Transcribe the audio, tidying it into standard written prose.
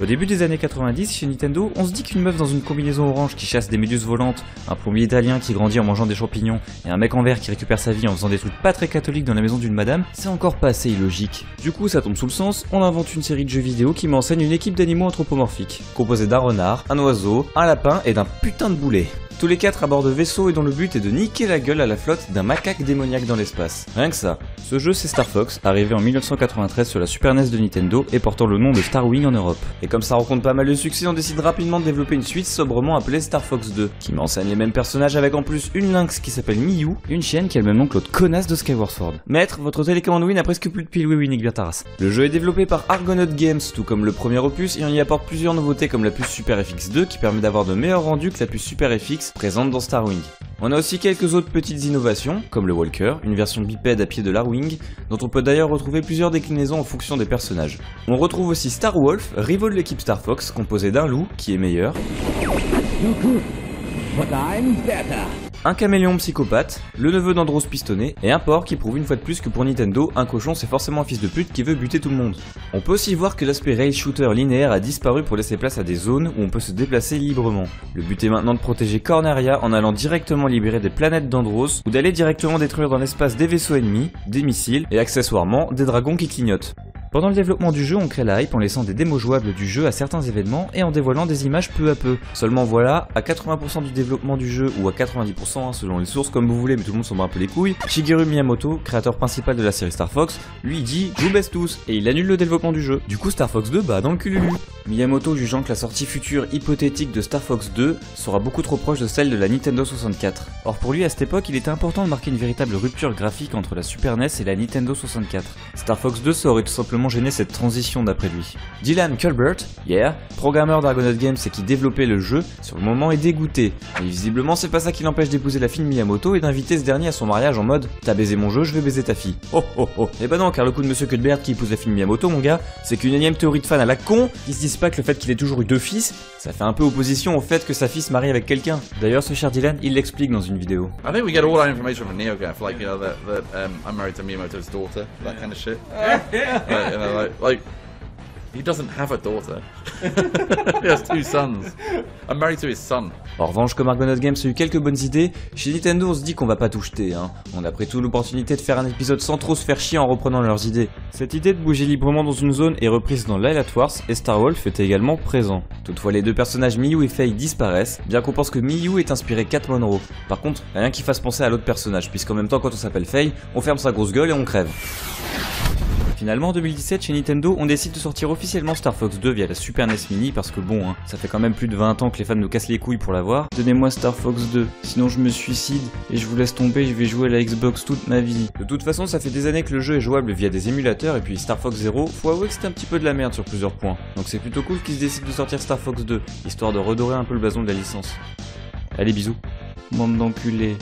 début des années 90, chez Nintendo, on se dit qu'une meuf dans une combinaison orange qui chasse des méduses volantes, un plombier italien qui grandit en mangeant des champignons, et un mec en vert qui récupère sa vie en faisant des trucs pas très catholiques dans la maison d'une madame, c'est encore pas assez illogique. Du coup, ça tombe sous le sens, on invente une série de jeux vidéo qui m'enseigne une équipe d'animaux anthropomorphiques, composée d'un renard, un oiseau, un lapin et d'un putain de boulet. Tous les 4 à bord de vaisseaux et dont le but est de niquer la gueule à la flotte d'un macaque démoniaque dans l'espace. Rien que ça. Ce jeu c'est Star Fox, arrivé en 1993 sur la Super NES de Nintendo et portant le nom de Star Wing en Europe. Et comme ça rencontre pas mal de succès, on décide rapidement de développer une suite sobrement appelée Star Fox 2, qui m'enseigne les mêmes personnages avec en plus une lynx qui s'appelle Miyu, une chienne qui a le même nom que l'autre connasse de Skyward Sword. Maître, votre télécommande Wii n'a presque plus de piles, oui nique bien ta race. Le jeu est développé par Argonaut Games, tout comme le premier opus, et on y apporte plusieurs nouveautés comme la puce Super FX2 qui permet d'avoir de meilleurs rendus que la puce Super FX présente dans Star Wing. On a aussi quelques autres petites innovations, comme le Walker, une version bipède à pied de l'Arwing, dont on peut d'ailleurs retrouver plusieurs déclinaisons en fonction des personnages. On retrouve aussi Star Wolf, rival de l'équipe Star Fox, composé d'un loup, qui est meilleur, un caméléon psychopathe, le neveu d'Andros pistonné, et un porc qui prouve une fois de plus que pour Nintendo, un cochon c'est forcément un fils de pute qui veut buter tout le monde. On peut aussi voir que l'aspect rail shooter linéaire a disparu pour laisser place à des zones où on peut se déplacer librement. Le but est maintenant de protéger Corneria en allant directement libérer des planètes d'Andros, ou d'aller directement détruire dans l'espace des vaisseaux ennemis, des missiles, et accessoirement des dragons qui clignotent. Pendant le développement du jeu, on crée la hype en laissant des démos jouables du jeu à certains événements et en dévoilant des images peu à peu. Seulement voilà, à 80% du développement du jeu, ou à 90% selon les sources comme vous voulez, mais tout le monde s'en bat un peu les couilles, Shigeru Miyamoto, créateur principal de la série Star Fox, lui dit « Je vous baisse tous » et il annule le développement du jeu. Du coup Star Fox 2 dans le cululu. Miyamoto jugeant que la sortie future hypothétique de Star Fox 2 sera beaucoup trop proche de celle de la Nintendo 64. Or pour lui à cette époque, il était important de marquer une véritable rupture graphique entre la Super NES et la Nintendo 64. Star Fox 2 ça aurait tout simplement gêné cette transition d'après lui. Dylan Culbert, programmeur d'Argonaut Games et qui développait le jeu, sur le moment est dégoûté. Et visiblement c'est pas ça qui l'empêche d'épouser la fille de Miyamoto et d'inviter ce dernier à son mariage en mode « T'as baisé mon jeu, je vais baiser ta fille ». Oh oh oh. Et bah non, car le coup de Monsieur Culbert qui épouse la fille de Miyamoto, mon gars, c'est qu'une énième théorie de fan à la con qui se disent pas que le fait qu'il ait toujours eu 2 fils, ça fait un peu opposition au fait que sa fille se marie avec quelqu'un. D'ailleurs ce cher Dylan, il l'explique dans une vidéo. I think we get all our information from NeoGaf, like, you know, that I'm married to Miyamoto's daughter, that kind of shit. You know, like, he doesn't have a daughter. He has 2 sons. I'm married to his son. En revanche, comme Argonaut Games a eu quelques bonnes idées, chez Nintendo on se dit qu'on va pas tout jeter, hein. On a pris toute l'opportunité de faire un épisode sans trop se faire chier en reprenant leurs idées. Cette idée de bouger librement dans une zone est reprise dans Lylat Wars et Star Wolf était également présent. Toutefois les deux personnages Miyu et Faye disparaissent, bien qu'on pense que Miyu est inspiré Cat Monroe. Par contre, rien qui fasse penser à l'autre personnage, puisqu'en même temps quand on s'appelle Faye, on ferme sa grosse gueule et on crève. Finalement en 2017 chez Nintendo on décide de sortir officiellement Star Fox 2 via la Super NES Mini parce que bon ça fait quand même plus de 20 ans que les fans nous cassent les couilles pour l'avoir. Donnez-moi Star Fox 2, sinon je me suicide et je vous laisse tomber, je vais jouer à la Xbox toute ma vie. De toute façon ça fait des années que le jeu est jouable via des émulateurs et puis Star Fox 0, faut avouer que c'était un petit peu de la merde sur plusieurs points. Donc c'est plutôt cool qu'ils décident de sortir Star Fox 2, histoire de redorer un peu le blason de la licence. Allez bisous, bande d'enculés.